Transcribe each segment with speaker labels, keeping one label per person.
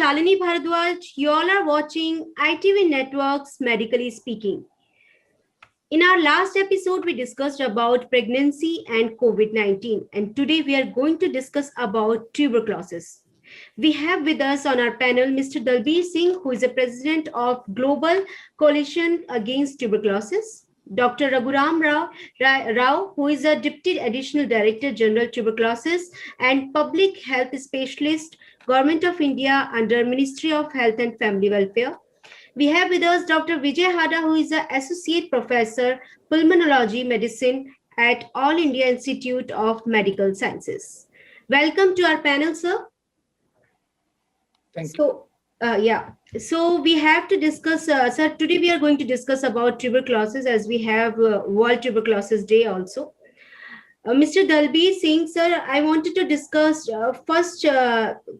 Speaker 1: Shalini Bharadwaj. You all are watching ITV Networks Medically Speaking. In our last episode, we discussed about pregnancy and COVID-19, and today we are going to discuss about tuberculosis. We have with us on our panel Mr. Dalbir Singh, who is the president of Global Coalition Against Tuberculosis, Dr. Raghuram Rao, who is a Deputy Additional Director General Tuberculosis and Public Health Specialist, Government of India under Ministry of Health and Family Welfare. We have with us Dr. Vijay Hada, who is an Associate Professor, Pulmonology Medicine at All India Institute of Medical Sciences. Welcome to our panel, sir.
Speaker 2: Thank you.
Speaker 1: So we have to discuss, sir, today we are going to discuss about tuberculosis as we have World Tuberculosis Day also. Mr. Dalbir Singh, sir, I wanted to discuss first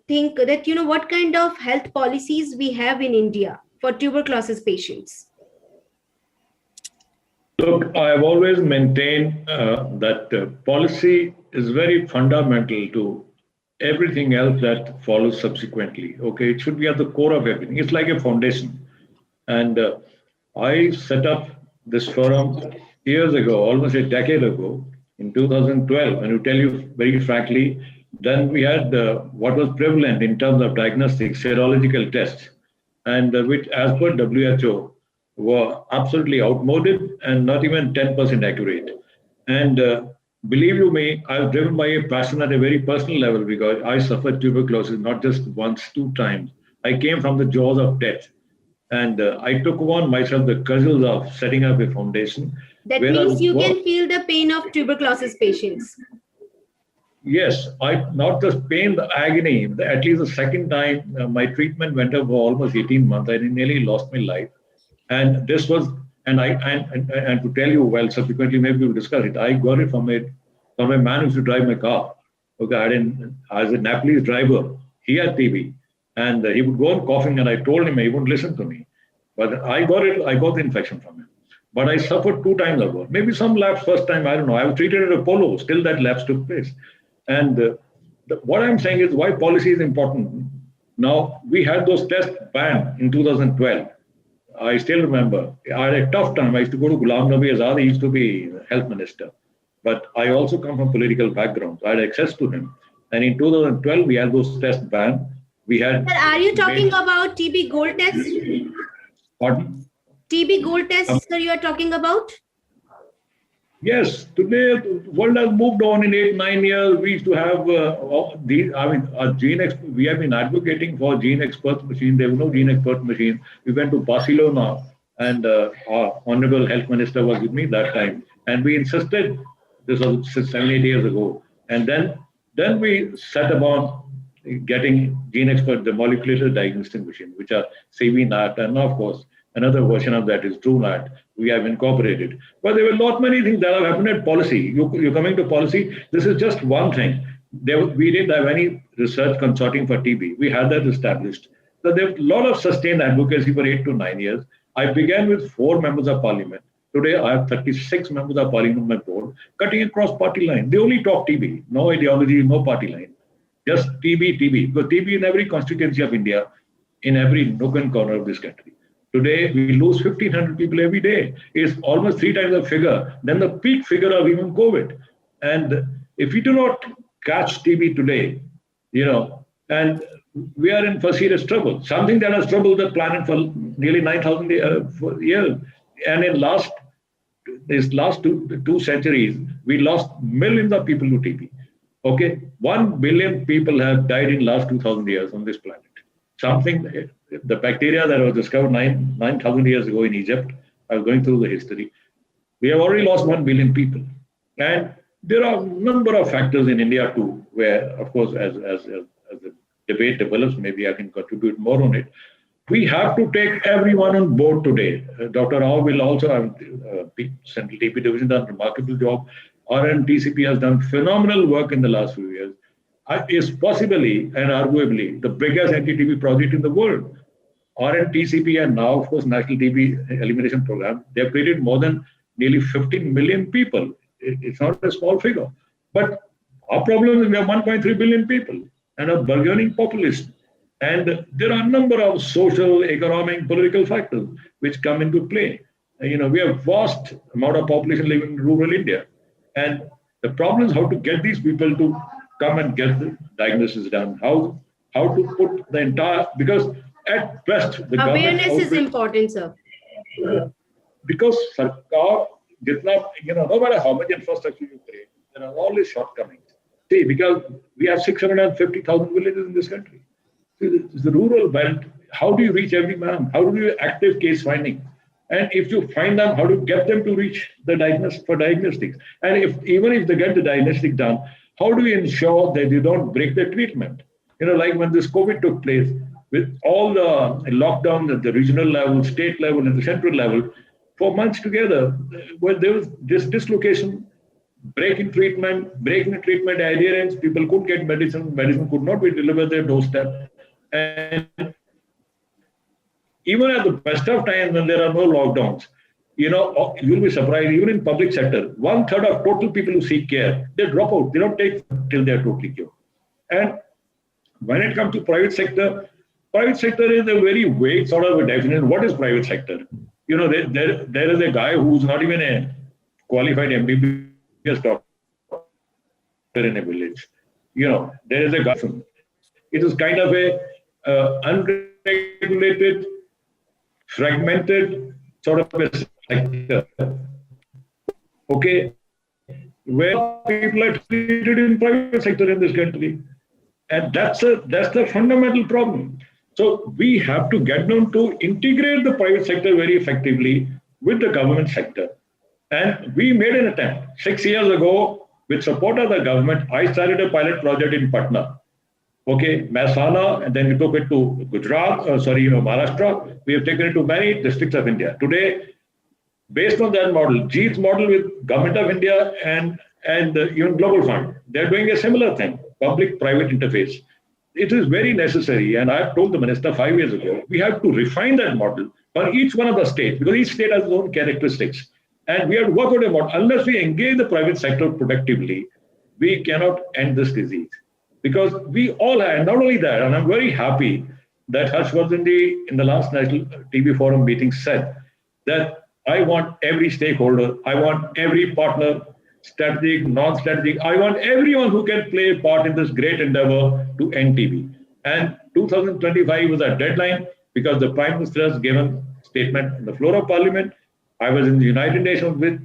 Speaker 1: think that, what kind of health policies we have in India for tuberculosis patients.
Speaker 2: Look, I have always maintained that policy is very fundamental to everything else that follows subsequently. Okay, it should be at the core of everything. It's like a foundation. And I set up this forum years ago, almost a decade ago, in 2012. And to tell you very frankly, then we had what was prevalent in terms of diagnostic serological tests, and which, as per WHO, were absolutely outmoded and not even 10% accurate. And believe you me, I was driven by a passion at a very personal level because I suffered tuberculosis not just once, two times. I came from the jaws of death. And I took upon myself the cudgels of setting up a foundation.
Speaker 1: That means you can feel the pain of tuberculosis patients.
Speaker 2: Yes, I not just pain, the agony. At least the second time, my treatment went up for almost 18 months. I nearly lost my life. And this was, and to tell you, well, subsequently maybe we'll discuss it. I got it from a man who used to drive my car. Okay, as a Nepalese driver, he had TB, and he would go on coughing, and I told him he wouldn't listen to me. But I got the infection from him. But I suffered 2 times ago. Maybe some lapse first time, I don't know. I was treated at Apollo, still that lapse took place. And what I'm saying is why policy is important. Now, we had those tests banned in 2012. I still remember. I had a tough time. I used to go to Ghulam Nabi Azad. He used to be health minister. But I also come from political background. So I had access to him. And in 2012, we had those tests banned. We had.
Speaker 1: Sir, are you talking about TB gold test?
Speaker 2: Pardon?
Speaker 1: TB gold test, sir, you are talking about?
Speaker 2: Yes, today the world has moved on in 8-9 years. We used to have we have been advocating for gene expert machine. There was no gene expert machine. We went to Barcelona, and our honorable health minister was with me that time, and we insisted. This was 7-8 years ago, and then we set about getting gene expert, the molecular diagnostic machine, which are CVNAT, and of course another version of that is TrueNAT. We have incorporated. But there were not many things that have happened at policy. You're coming to policy. This is just one thing. We didn't have any research consortium for TB. We had that established. So there's a lot of sustained advocacy for 8 to 9 years. I began with 4 members of parliament. Today, I have 36 members of parliament on my board, cutting across party line. They only talk TB. No ideology, no party line. Just TB. Because TB in every constituency of India, in every nook and corner of this country. Today, we lose 1,500 people every day. It's almost 3 times the figure than the peak figure of even COVID. And if we do not catch TB today, and we are in for serious trouble. Something that has troubled the planet for nearly 9,000 years. And in these last two centuries, we lost millions of people to TB. Okay, 1 billion people have died in last 2,000 years on this planet. The bacteria that was discovered 9,000 years ago in Egypt, I was going through the history. We have already lost 1 billion people. And there are a number of factors in India too, where, of course, as the debate develops, maybe I can contribute more on it. We have to take everyone on board today. Dr. Rao will also have Central TB Division done a remarkable job. RNTCP has done phenomenal work in the last few years. Is possibly and arguably the biggest anti-TB project in the world. RNTCP and now, of course, National TB Elimination Program, they have treated more than nearly 15 million people. It's not a small figure. But our problem is we have 1.3 billion people and a burgeoning population. And there are a number of social, economic, political factors which come into play. We have vast amount of population living in rural India. And the problem is how to get these people to come and get the diagnosis done. How to put the entire, because at best the government
Speaker 1: Awareness is
Speaker 2: outreach,
Speaker 1: important, sir.
Speaker 2: because sarkar, no matter how much infrastructure you create, there are always shortcomings. See, because we have 650,000 villages in this country. The rural belt, how do you reach every man? How do you active case finding? And if you find them, how do you get them to reach the diagnostics? And even if they get the diagnostic done, how do you ensure that you don't break the treatment? Like when this COVID took place, with all the lockdown at the regional level, state level, and the central level, for months together, well, there was this dislocation, breaking treatment adherence, people couldn't get medicine could not be delivered at their doorstep. And even at the best of times when there are no lockdowns, you'll be surprised, even in public sector, 1/3 of total people who seek care, they drop out. They don't take till they're totally cured. And when it comes to private sector is a very vague sort of a definition. What is private sector? There is a guy who's not even a qualified MBBS doctor in a village. There is a guy. It is kind of a unregulated, fragmented sort of a sector. Okay, where people are treated in private sector in this country, and that's the fundamental problem. So we have to get them to integrate the private sector very effectively with the government sector. And we made an attempt 6 years ago with support of the government. I started a pilot project in Patna. Okay, Mehsana, and then we took it to Maharashtra. We have taken it to many districts of India. Today, based on that model, JEET's model with Government of India and even Global Fund, they're doing a similar thing, public-private interface. It is very necessary, and I've told the minister 5 years ago, we have to refine that model for each one of the states, because each state has its own characteristics. And we have to work out a model. Unless we engage the private sector productively, we cannot end this disease. Because we all have, not only that, and I'm very happy that Harshvardhan in the last National TB Forum meeting said that I want every stakeholder, I want every partner, strategic, non-strategic, I want everyone who can play a part in this great endeavor to end TB. And 2025 was our deadline because the Prime Minister has given a statement in the floor of Parliament. I was in the United Nations with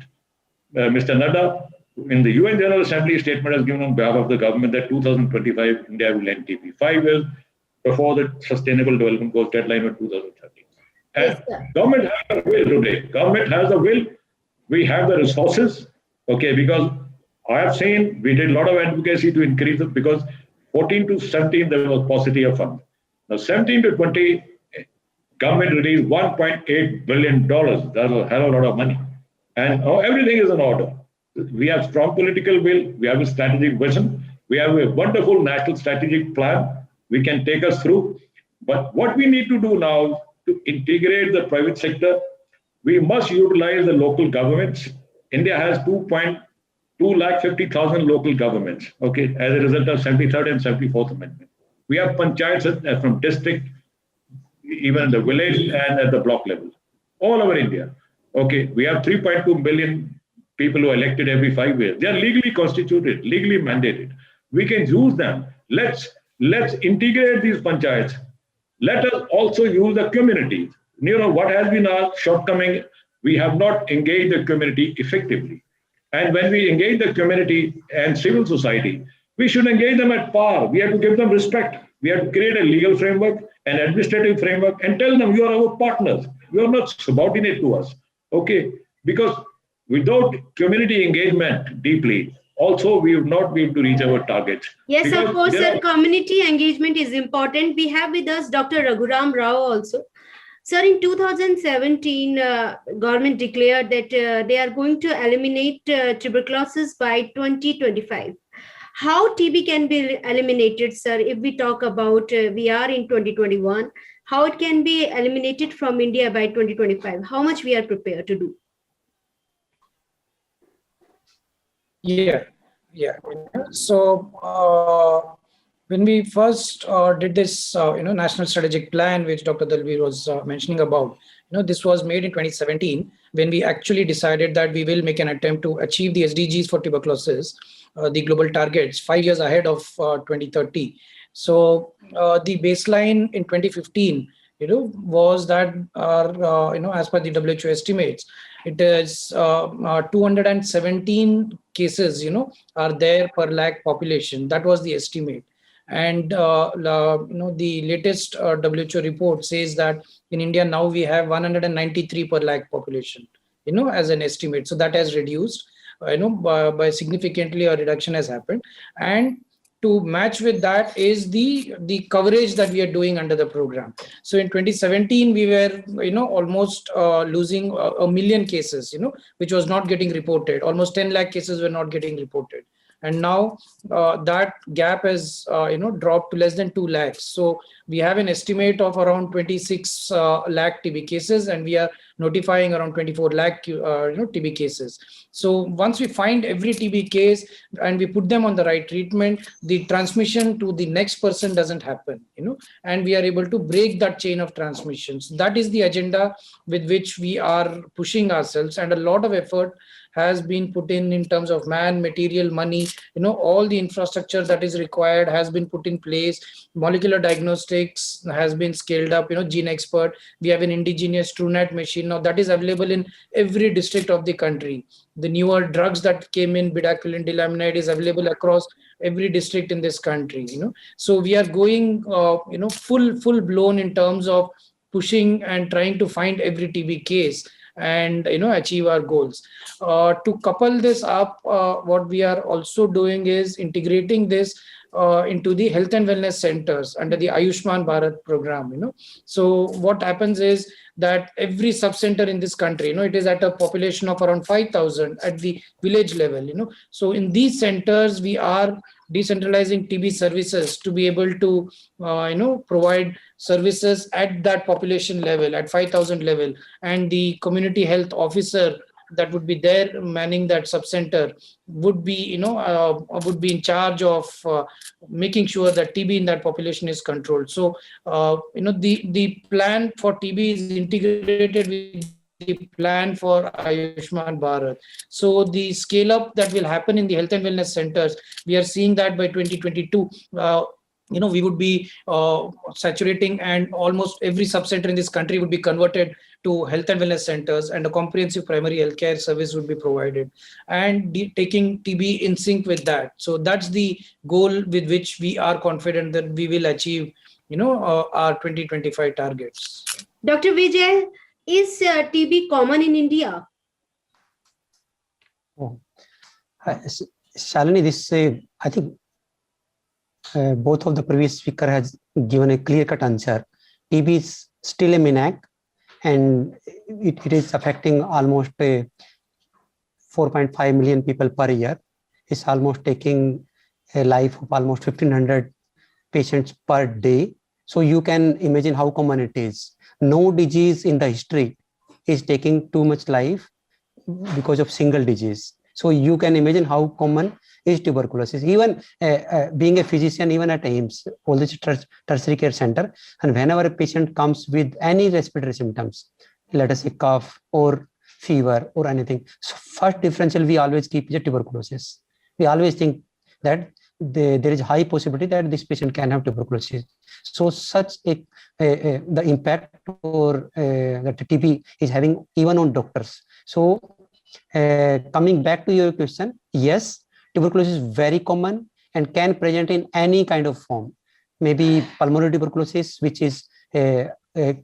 Speaker 2: Mr. Nadda. In the UN General Assembly, statement has given on behalf of the government that 2025 India will end TB, 5 years before the Sustainable Development Goals deadline of 2030. And yes, government has a will today. Government has a will. We have the resources. Okay, because I have seen we did a lot of advocacy to increase it, because 14 to 17 there was paucity of funds. Now 17 to 20, government released $1.8 billion. That's a hell of a lot of money, and everything is in order. We have strong political will. We have a strategic vision. We have a wonderful national strategic plan. We can take us through. But what we need to do now to integrate the private sector, we must utilize the local governments. India has 250,000 local governments, okay, as a result of 73rd and 74th Amendment. We have panchayats from district, even the village and at the block level, all over India. Okay, we have 3.2 million people who are elected every 5 years. They are legally constituted, legally mandated. We can use them. Let's integrate these panchayats. Let us also use the community. What has been our shortcoming? We have not engaged the community effectively. And when we engage the community and civil society, we should engage them at par. We have to give them respect. We have to create a legal framework, an administrative framework, and tell them you are our partners. You are not subordinate to us. Okay? Because without community engagement deeply, also we will not be able to reach our targets.
Speaker 1: Yes, of course, sir. Community engagement is important. We have with us Dr. Raghuram Rao also. Sir, in 2017, government declared that they are going to eliminate tuberculosis by 2025. How TB can be eliminated, sir, if we talk about, we are in 2021, how it can be eliminated from India by 2025? How much we are prepared to do?
Speaker 3: Yeah. So When we first did this, national strategic plan, which Dr. Dalbir was mentioning about, this was made in 2017 when we actually decided that we will make an attempt to achieve the SDGs for tuberculosis, the global targets, 5 years ahead of 2030. So the baseline in 2015, was that as per the WHO estimates, it is 217 cases, are there per lakh population. That was the estimate. And the latest WHO report says that in India now we have 193 per lakh population, as an estimate. So that has reduced, by significantly a reduction has happened. And to match with that is the coverage that we are doing under the program. So in 2017 we were almost losing a million cases, which was not getting reported. Almost 10 lakh cases were not getting reported. And now that gap has dropped to less than 2 lakhs. So we have an estimate of around 26 lakh TB cases, and we are notifying around 24 lakh TB cases. So once we find every TB case and we put them on the right treatment, the transmission to the next person doesn't happen, and we are able to break that chain of transmissions. That is the agenda with which we are pushing ourselves, and a lot of effort has been put in terms of man, material, money, all the infrastructure that is required has been put in place. Molecular diagnostics has been scaled up, Gene Expert. We have an indigenous TrueNat machine now that is available in every district of the country. The newer drugs that came in, bedaquiline, delaminide, is available across every district in this country, So we are going, full blown in terms of pushing and trying to find every TB case and achieve our goals. To couple this up, what we are also doing is integrating this into the health and wellness centers under the Ayushman Bharat program. So what happens is that every sub-center in this country, it is at a population of around 5,000 at the village level. So in these centers we are decentralizing TB services to be able to provide services at that population level, at 5,000 level, and the community health officer that would be there manning that sub-center would be in charge of making sure that TB in that population is controlled. So the plan for TB is integrated with the plan for Ayushman Bharat. So the scale up that will happen in the health and wellness centers, we are seeing that by 2022 we would be saturating, and almost every sub-center in this country would be converted to health and wellness centers, and a comprehensive primary healthcare service would be provided, and taking TB in sync with that. So that's the goal with which we are confident that we will achieve, our 2025 targets.
Speaker 1: Dr. Vijay, is TB common in India?
Speaker 4: Oh, Shalini, this I think both of the previous speaker has given a clear-cut answer. TB is still a MINAC, and it is affecting almost 4.5 million people per year. It's almost taking a life of almost 1,500 patients per day. So you can imagine how common it is. No disease in the history is taking too much life because of single disease. So you can imagine how common is tuberculosis. Even being a physician, even at AIIMS, all this tertiary care center, and whenever a patient comes with any respiratory symptoms, let us say cough or fever or anything, so first differential we always keep is tuberculosis. We always think that there is high possibility that this patient can have tuberculosis. So such the impact or that TB is having even on doctors. So coming back to your question, yes, tuberculosis is very common and can present in any kind of form. Maybe pulmonary tuberculosis, which is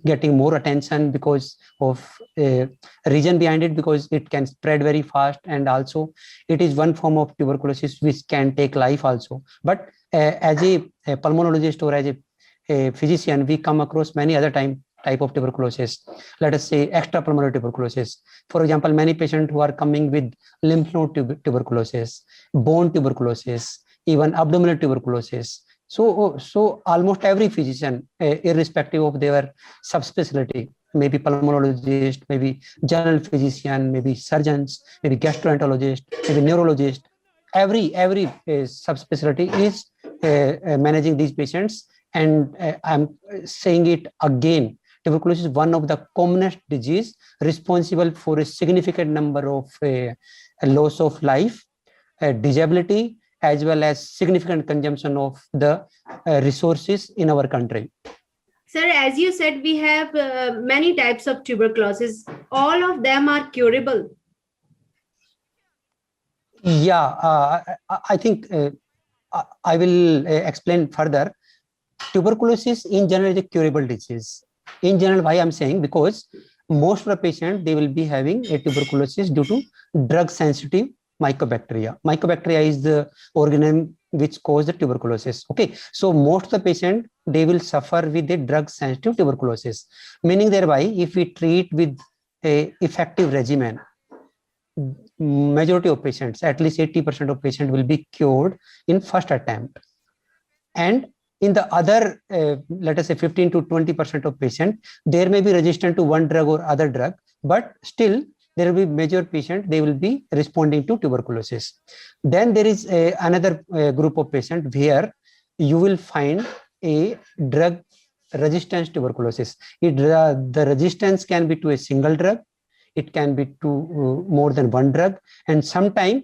Speaker 4: getting more attention because of reason behind it, because it can spread very fast, and also it is one form of tuberculosis which can take life also. But as a pulmonologist or as a physician, we come across many other type of tuberculosis. Let us say extrapulmonary tuberculosis. For example, many patients who are coming with lymph node tuberculosis, bone tuberculosis, even abdominal tuberculosis. So almost every physician, irrespective of their subspecialty, maybe pulmonologist, maybe general physician, maybe surgeons, maybe gastroenterologist, maybe neurologist, every subspecialty is managing these patients. And I'm saying it again, tuberculosis is one of the commonest disease responsible for a significant number of loss of life, disability, as well as significant consumption of the resources in our country.
Speaker 1: Sir, as you said, we have many types of tuberculosis. All of them are curable.
Speaker 4: Yeah, I think I will explain further. Tuberculosis in general is a curable disease. In general, why I'm saying, because most of the patient, they will be having a tuberculosis due to drug sensitive mycobacteria. Mycobacteria is the organism which cause the tuberculosis. Okay, so most of the patient, they will suffer with a drug sensitive tuberculosis, meaning thereby if we treat with a effective regimen, majority of patients, at least 80% of patients will be cured in first attempt. And in the other, let us say 15 to 20% of patients, there may be resistant to one drug or other drug, but still there will be major patient, they will be responding to tuberculosis. Then there is another group of patients where you will find a drug resistance tuberculosis. The resistance can be to a single drug, it can be to more than one drug, and sometimes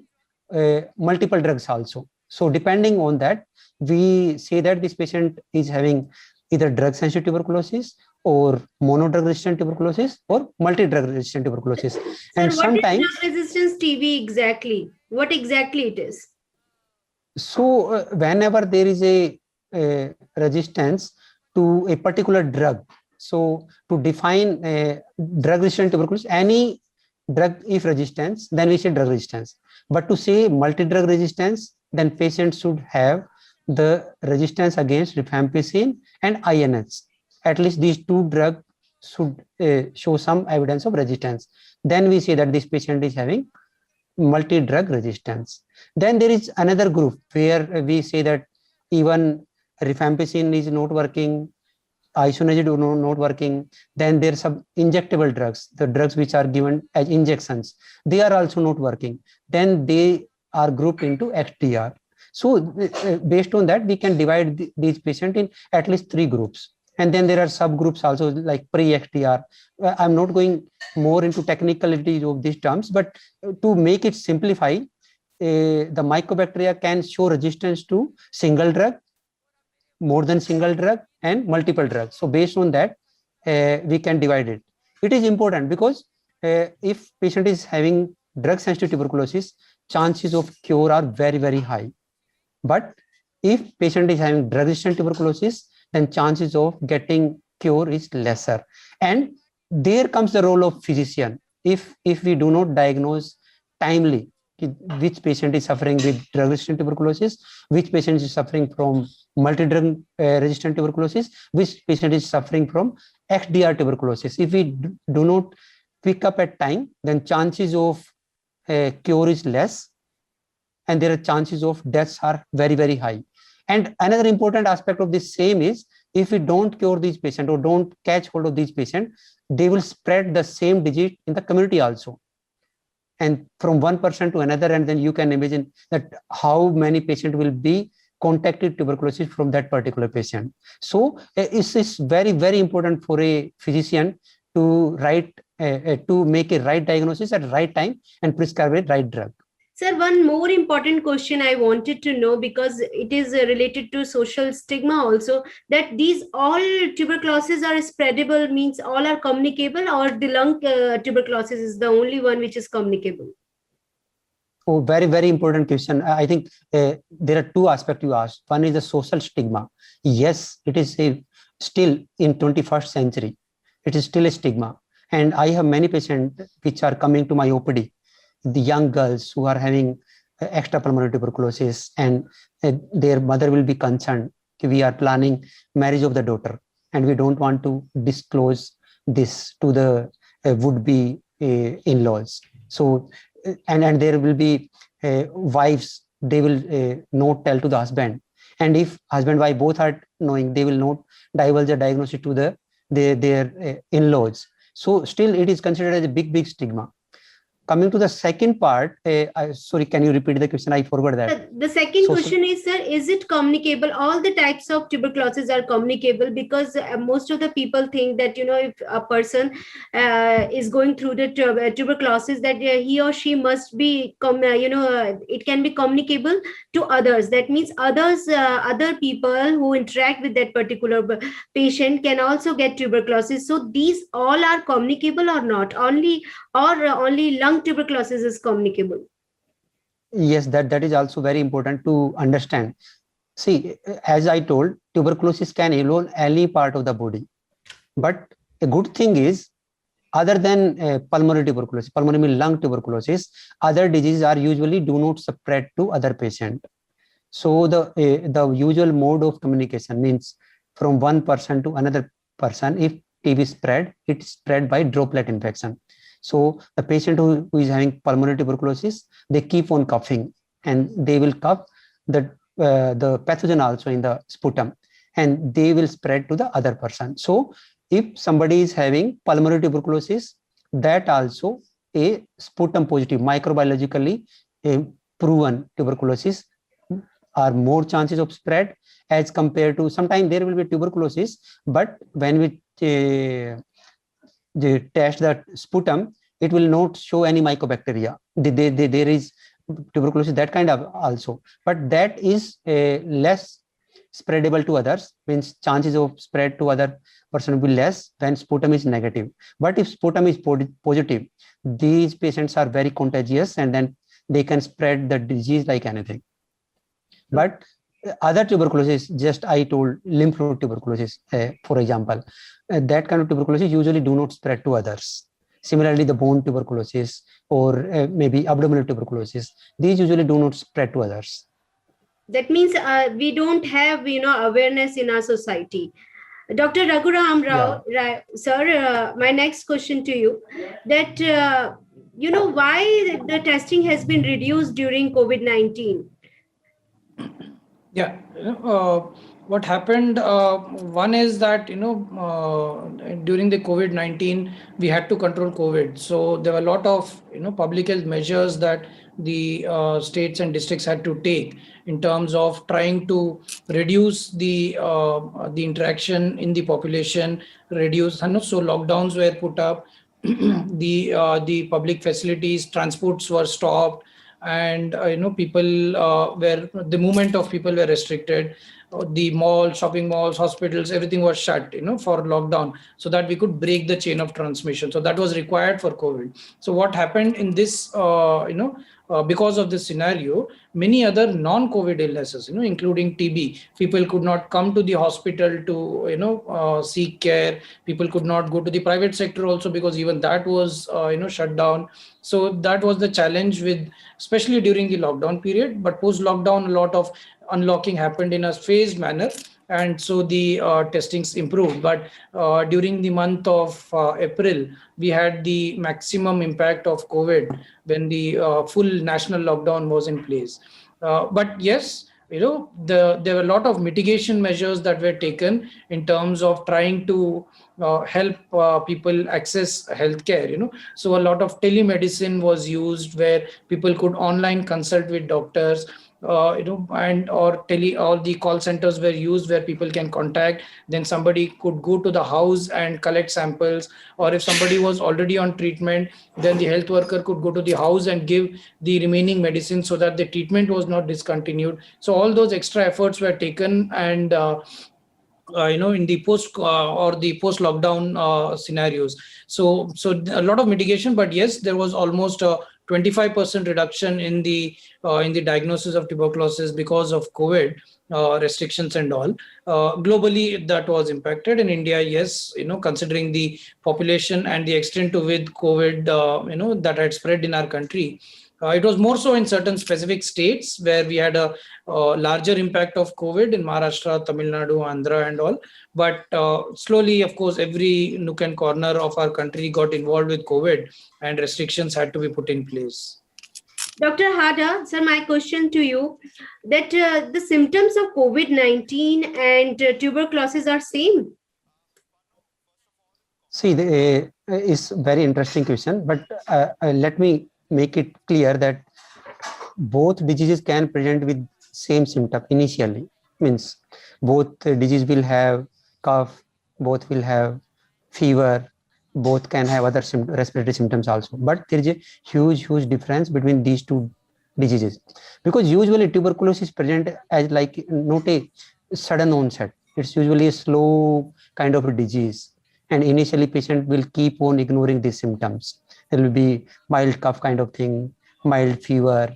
Speaker 4: multiple drugs also. So depending on that, we say that this patient is having either drug sensitive tuberculosis or monodrug resistant tuberculosis or multi-drug resistant tuberculosis.
Speaker 1: Sir,
Speaker 4: And sometimes,
Speaker 1: what is drug resistance TB exactly? What exactly it is?
Speaker 4: so whenever there is a resistance to a particular drug, so to define a drug resistant tuberculosis, any drug if resistance, then we say drug resistance. But to say multi-drug resistance, then patients should have the resistance against rifampicin and INH. At least these two drugs should show some evidence of resistance. Then we say that this patient is having multi-drug resistance. Then there is another group where we say that even rifampicin is not working, isoniazid is not working. Then there are some injectable drugs, the drugs which are given as injections, they are also not working. Then they are grouped into XDR. So based on that, we can divide these patients in at least 3 groups. And then there are subgroups also like pre-XDR. I'm not going more into technicalities of these terms, but to make it simplify, the mycobacteria can show resistance to single drug, more than single drug, and multiple drugs. So based on that, we can divide it. It is important because if patient is having drug sensitive tuberculosis, chances of cure are very, very high. But if patient is having drug resistant tuberculosis, then chances of getting cure is lesser. And there comes the role of physician. If we do not diagnose timely which patient is suffering with drug resistant tuberculosis, which patient is suffering from multi-drug resistant tuberculosis, which patient is suffering from XDR tuberculosis, if we do not pick up at time, then chances of cure is less, and there are chances of deaths are very, very high. And another important aspect of this same is, if we don't cure these patients or don't catch hold of these patients, they will spread the same disease in the community also, and from one person to another. And then you can imagine that how many patients will be contacted tuberculosis from that particular patient. So it's very, very important for a physician to make a right diagnosis at the right time and prescribe a right drug.
Speaker 1: Sir, one more important question I wanted to know, because it is related to social stigma also, that these all tuberculosis are spreadable, means all are communicable, or the lung tuberculosis is the only one which is communicable?
Speaker 4: Oh, very, very important question. I think there are 2 aspects you asked. One is the social stigma. Yes, it is still in 21st century. It is still a stigma. And I have many patients which are coming to my OPD, the young girls who are having extrapulmonary tuberculosis, and their mother will be concerned. We are planning marriage of the daughter, and we don't want to disclose this to the would-be in-laws. So, and there will be wives, they will not tell to the husband. And if husband wife both are knowing, they will not divulge the diagnosis to their in-laws. So still it is considered as a big, big stigma. coming to the second part, sorry, can you repeat the question? I forgot that.
Speaker 1: The second
Speaker 4: So-
Speaker 1: question is, sir, is it communicable? All the types of tuberculosis are communicable, because most of the people think that, if a person is going through the tuberculosis, that he or she must be, it can be communicable to others. That means other people who interact with that particular patient can also get tuberculosis. So these all are communicable or not? Only lung tuberculosis is communicable?
Speaker 4: Yes, that is also very important to understand. See, as I told, tuberculosis can involve any part of the body. But a good thing is, other than pulmonary tuberculosis, pulmonary means lung tuberculosis, other diseases are usually do not spread to other patient. So the usual mode of communication means from one person to another person. If TB spread, it's spread by droplet infection. So the patient who is having pulmonary tuberculosis, they keep on coughing, and they will cough the pathogen also in the sputum, and they will spread to the other person. So if somebody is having pulmonary tuberculosis, that also a sputum positive, microbiologically proven tuberculosis are more chances of spread as compared to, sometimes there will be tuberculosis, but when we test the sputum, it will not show any mycobacteria. There is tuberculosis, that kind of also, but that is less spreadable to others, means chances of spread to other person will be less when sputum is negative. But if sputum is positive, these patients are very contagious, and then they can spread the disease like anything. But other tuberculosis, just I told lymph node tuberculosis, for example, that kind of tuberculosis usually do not spread to others. Similarly, the bone tuberculosis or maybe abdominal tuberculosis, these usually do not spread to others.
Speaker 1: That means we don't have, awareness in our society. Dr. Raghuram Rao, sir, my next question to you, that, why the testing has been reduced during COVID-19?
Speaker 3: Yeah, what happened, one is that, during the COVID-19, we had to control COVID. So there were a lot of, public health measures that the states and districts had to take in terms of trying to reduce the interaction in the population, reduce, so lockdowns were put up, the public facilities, transports were stopped, and people were, the movement of people were restricted. The mall, shopping malls, hospitals, everything was shut, for lockdown, so that we could break the chain of transmission. So that was required for COVID. So what happened in this, because of this scenario, many other non-COVID illnesses, including TB, people could not come to the hospital to, seek care. People could not go to the private sector also, because even that was, shut down. So that was the challenge with, especially during the lockdown period. But post-lockdown, a lot of unlocking happened in a phased manner, and so the testings improved. But during the month of April, we had the maximum impact of COVID when the full national lockdown was in place. But yes, there were a lot of mitigation measures that were taken in terms of trying to help people access healthcare. So a lot of telemedicine was used, where people could online consult with doctors. And all the call centers were used, where people can contact. Then somebody could go to the house and collect samples, or if somebody was already on treatment, then the health worker could go to the house and give the remaining medicine, so that the treatment was not discontinued. So all those extra efforts were taken, and in the post or the post lockdown scenarios. So a lot of mitigation, but yes, there was almost a 25% reduction in the diagnosis of tuberculosis because of COVID restrictions and all. Globally, that was impacted. In India, yes, considering the population and the extent to which COVID, that had spread in our country. It was more so in certain specific states where we had a larger impact of COVID, in Maharashtra, Tamil Nadu, Andhra and all. But slowly, of course, every nook and corner of our country got involved with COVID, and restrictions had to be put in place.
Speaker 1: Dr. Hada, sir, my question to you, that the symptoms of COVID-19 and tuberculosis are same?
Speaker 4: See, it's very interesting question, but let me make it clear that both diseases can present with same symptom initially. Means both disease will have cough, both will have fever, both can have other respiratory symptoms also. But there is a huge difference between these two diseases, because usually tuberculosis present as like not a sudden onset. It's usually a slow kind of a disease, and initially patient will keep on ignoring these symptoms. There will be mild cough kind of thing, mild fever,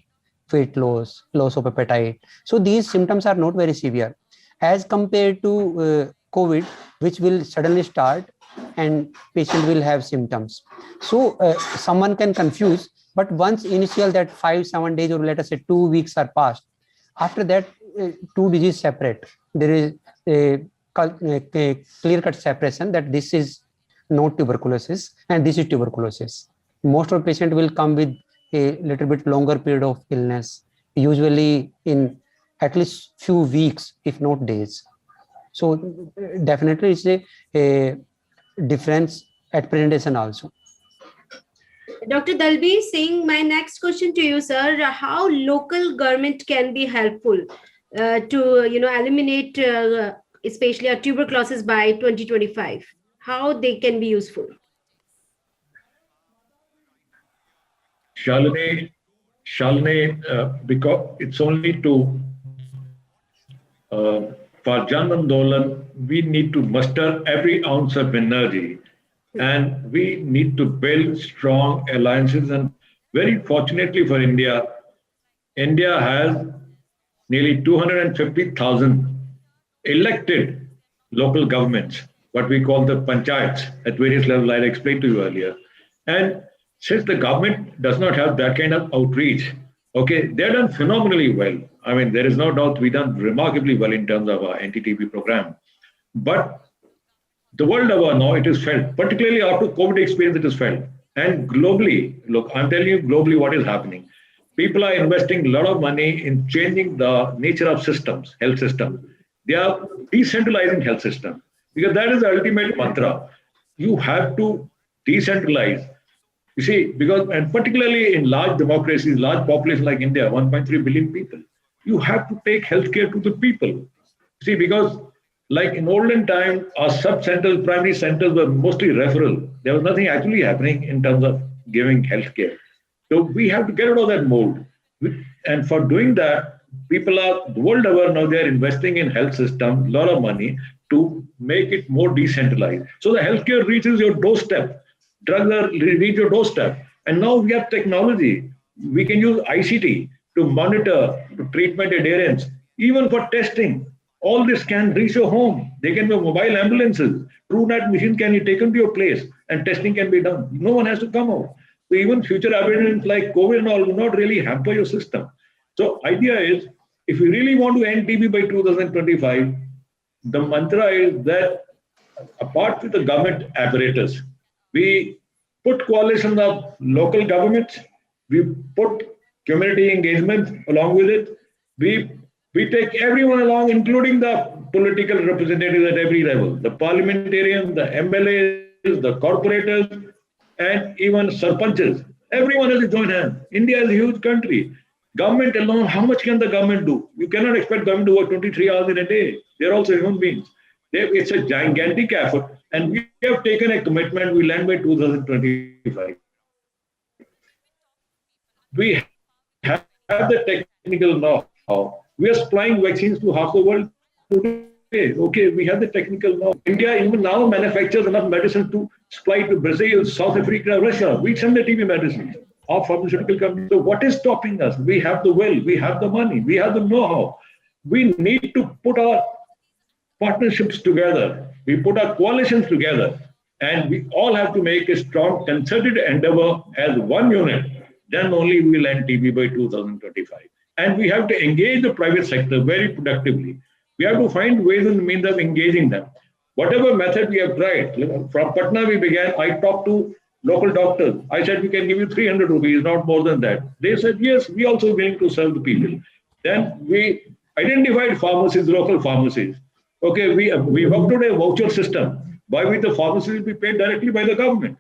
Speaker 4: weight loss, loss of appetite. So these symptoms are not very severe as compared to COVID, which will suddenly start and patient will have symptoms. So someone can confuse, but once initial that 5-7 days, or let us say 2 weeks are passed, after that two diseases separate. There is a clear-cut separation that this is not tuberculosis and this is tuberculosis. Most of the patient will come with a little bit longer period of illness, usually in at least few weeks, if not days. So definitely it's a difference at presentation also.
Speaker 1: Dr. Dalbir Singh, my next question to you, sir, how local government can be helpful to eliminate especially tuberculosis by 2025? How they can be useful?
Speaker 2: Shalini, because it's only to for Jan Andolan, we need to muster every ounce of energy, and we need to build strong alliances. And very fortunately for India, India has nearly 250,000 elected local governments, what we call the panchayats at various levels, I explained to you earlier. And since the government does not have that kind of outreach, okay, they're done phenomenally well. I mean, there is no doubt we've done remarkably well in terms of our anti-TB program. But the world over now, it is felt, particularly after COVID experience, it is felt. And globally, look, I'm telling you globally what is happening. People are investing a lot of money in changing the nature of systems, health systems. They are decentralizing health system, because that is the ultimate mantra. You have to decentralize. You see, because, and particularly in large democracies, large populations like India, 1.3 billion people, you have to take healthcare to the people. See, because like in olden time, our sub-centers, primary centers were mostly referral. There was nothing actually happening in terms of giving healthcare. So we have to get out of that mold. And for doing that, people are the world over now, they're investing in health system, a lot of money to make it more decentralized. So the healthcare reaches your doorstep. Drugs are reach your doorstep. And now we have technology. We can use ICT to monitor to treatment adherence, even for testing. All this can reach your home. They can be mobile ambulances. TrueNat machine can be taken to your place and testing can be done. No one has to come out. So even future evidence like COVID and all will not really hamper your system. So idea is, if we really want to end TB by 2025, the mantra is that apart from the government apparatus, we put coalitions of local governments, we put community engagement along with it, we take everyone along, including the political representatives at every level, the parliamentarians, the MLAs, the corporators, and even sarpanches. Everyone has to join hands. India is a huge country. Government alone, how much can the government do? You cannot expect government to work 23 hours in a day. They're also human beings. It's a gigantic effort, and we have taken a commitment. We land by 2025. We have the technical know-how. We are supplying vaccines to half the world today. Okay, we have the technical know-how. India even now manufactures enough medicine to supply to Brazil, South Africa, Russia. We send the TB medicines. Our pharmaceutical companies. So what is stopping us? We have the will, we have the money, we have the know-how. We need to put our partnerships together. We put our coalitions together, and we all have to make a strong, concerted endeavor as one unit. Then only we will end TB by 2025. And we have to engage the private sector very productively. We have to find ways and means of engaging them. Whatever method we have tried, from Patna we began, I talked to local doctors. I said, we can give you 300 rupees, not more than that. They said, yes, we also willing to serve the people. Then we identified pharmacies, local pharmacies. Okay, we worked out a voucher system by which the pharmacies will be paid directly by the government.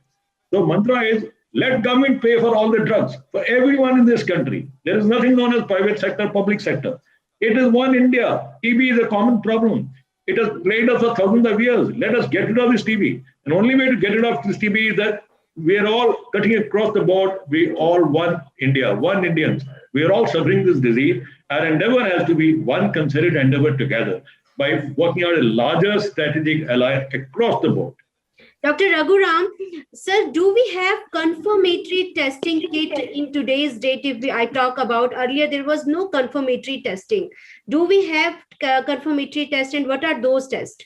Speaker 2: So mantra is, Let government pay for all the drugs for everyone in this country. There is nothing known as private sector, public sector. It is one India. TB is a common problem. It has plagued us for thousands of years. Let us get rid of this TB. And only way to get rid of this TB is that we are all cutting across the board. We all one India, one Indians. We are all suffering this disease. Our endeavor has to be one concerted endeavor together by working out a larger strategic alliance across the board.
Speaker 1: Dr. Raghuram, sir, do we have confirmatory testing kit in today's date? I talk about earlier, there was no confirmatory testing. Do we have confirmatory tests, and what are those tests?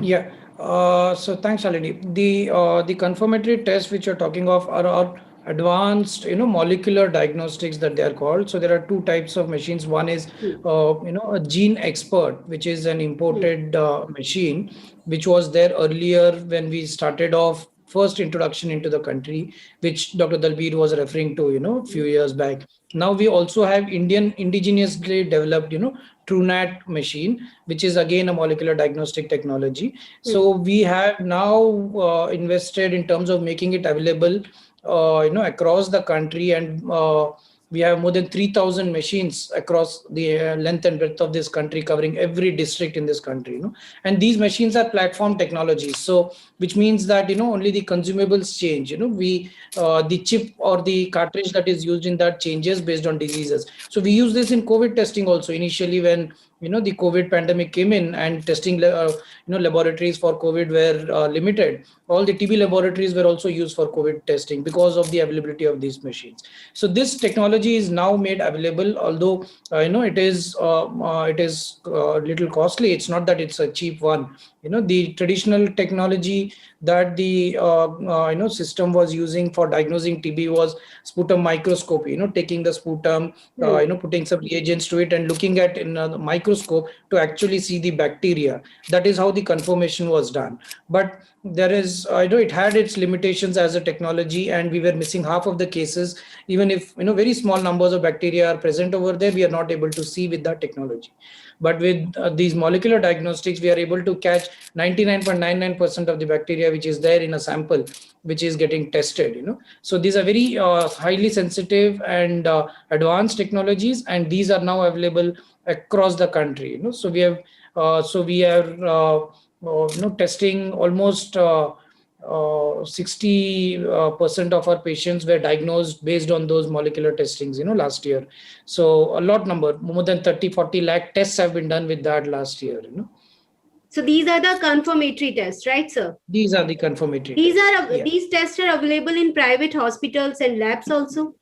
Speaker 3: Yeah. So thanks, Shalini. The confirmatory tests which you're talking of are advanced, molecular diagnostics that they are called. So there are two types of machines. One is, a Gene Expert, which is an imported machine, which was there earlier when we started off first introduction into the country, which Dr. Dalbir was referring to, a few years back. Now we also have indigenously developed, TrueNat machine, which is again a molecular diagnostic technology. So we have now invested in terms of making it available across the country, and we have more than 3,000 machines across the length and breadth of this country, covering every district in this country. And these machines are platform technologies, so which means that only the consumables change. The chip or the cartridge that is used in that changes based on diseases. So we use this in COVID testing also. Initially, when the COVID pandemic came in and testing laboratories for COVID were limited, all the TB laboratories were also used for COVID testing because of the availability of these machines. So this technology is now made available, although it is a little costly. It's not that it's a cheap one. The traditional technology that the system was using for diagnosing TB was sputum microscopy, taking the sputum, putting some reagents to it and looking at in a microscope to actually see the bacteria. That is how the confirmation was done. But there is, it had its limitations as a technology, and we were missing half of the cases. Even if very small numbers of bacteria are present over there, we are not able to see with that technology. But with these molecular diagnostics, we are able to catch 99.99% of the bacteria which is there in a sample which is getting tested. So these are very highly sensitive and advanced technologies, and these are now available across the country. So we have testing almost 60% of our patients were diagnosed based on those molecular testings, last year. So a lot number, more than 30-40 lakh tests have been done with that last year.
Speaker 1: So these are the confirmatory tests, right, sir?
Speaker 3: These are the confirmatory.
Speaker 1: These tests are available in private hospitals and labs also.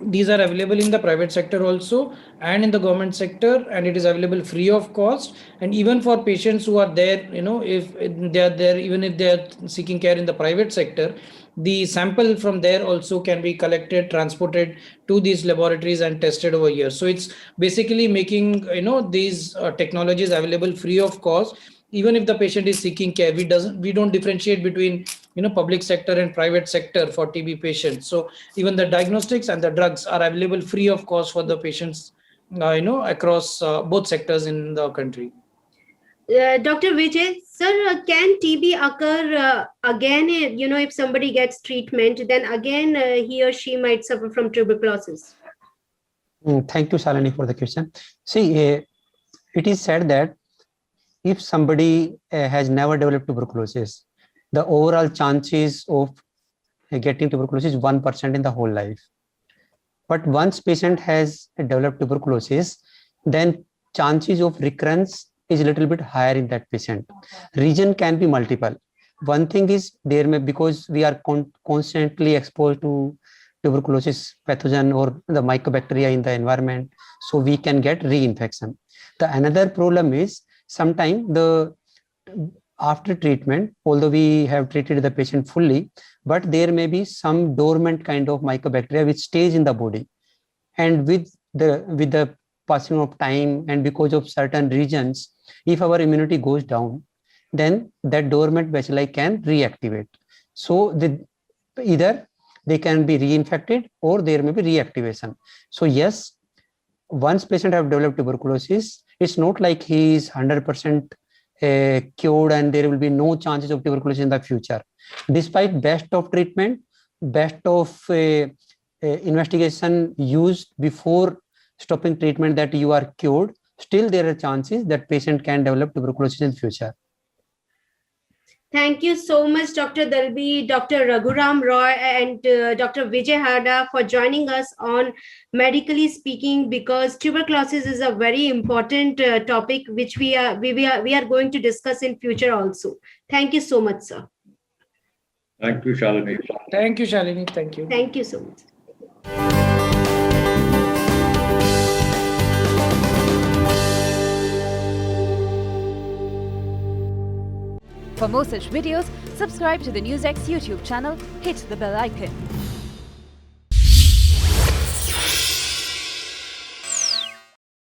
Speaker 3: These are available in the private sector also and in the government sector, and it is available free of cost. And even for patients who are there, if they are there, even if they are seeking care in the private sector, the sample from there also can be collected, transported to these laboratories and tested over here. So it's basically making these technologies available free of cost. Even if the patient is seeking care, we don't differentiate between public sector and private sector for TB patients. So even the diagnostics and the drugs are available free of cost for the patients across both sectors in the country.
Speaker 1: Dr. Vijay, sir, can TB occur again? If somebody gets treatment, then again he or she might suffer from tuberculosis.
Speaker 4: Thank you, Shalini, for the question. See, it is said that if somebody has never developed tuberculosis, the overall chances of getting tuberculosis is 1% in the whole life. But once patient has developed tuberculosis, then chances of recurrence is a little bit higher in that patient. Reason can be multiple. One thing is because we are constantly exposed to tuberculosis pathogen or the mycobacteria in the environment, so we can get reinfection. The another problem is sometimes after treatment, although we have treated the patient fully, but there may be some dormant kind of mycobacteria which stays in the body, and with the passing of time and because of certain regions, if our immunity goes down, then that dormant bacilli can reactivate. So either they can be reinfected or there may be reactivation. So yes, once patient have developed tuberculosis, it's not like he is 100% cured and there will be no chances of tuberculosis in the future. Despite best of treatment, best of investigation used before stopping treatment that you are cured, still there are chances that patient can develop tuberculosis in future.
Speaker 1: Thank you so much, Dr. Dalbi, Dr. Raghuram Roy, and Dr. Vijay Harda for joining us on Medically Speaking, because tuberculosis is a very important topic which we are going to discuss in future also. Thank you so much, sir.
Speaker 2: Thank you, Shalini.
Speaker 3: Thank you, Shalini. Thank you.
Speaker 1: Thank you so much.
Speaker 5: For more such videos, subscribe to the NewsX YouTube channel, hit the bell icon.